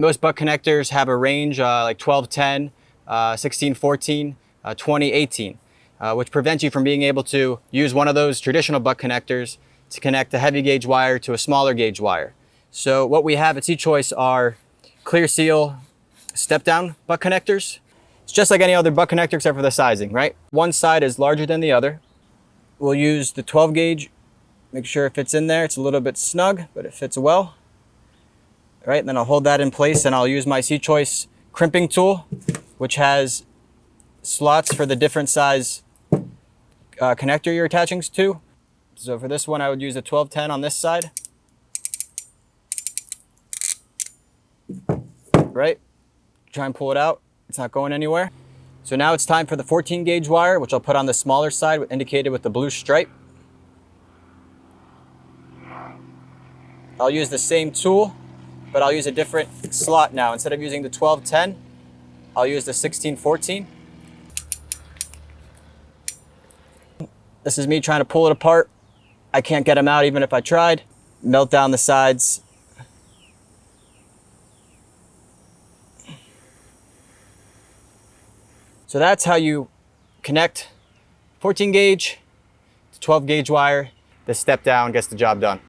Most butt connectors have a range like 12-10, 16-14, 20-18, which prevents you from being able to use one of those traditional butt connectors to connect a heavy gauge wire to a smaller gauge wire. So what we have at Seachoice are clear seal step-down butt connectors. It's just like any other butt connector except for the sizing, right? One side is larger than the other. We'll use the 12 gauge, make sure it fits in there. It's a little bit snug, but it fits well. All right, and then I'll hold that in place and I'll use my Seachoice crimping tool, which has slots for the different size connector you're attaching to. So for this one, I would use a 12-10 on this side. Right, try and pull it out. It's not going anywhere. So now it's time for the 14 gauge wire, which I'll put on the smaller side indicated with the blue stripe. I'll use the same tool, but I'll use a different slot now. Instead of using the 12-10, I'll use the 16-14. This is me trying to pull it apart. I can't get them out even if I tried. Melt down the sides. So that's how you connect 14 gauge to 12 gauge wire. The step down gets the job done.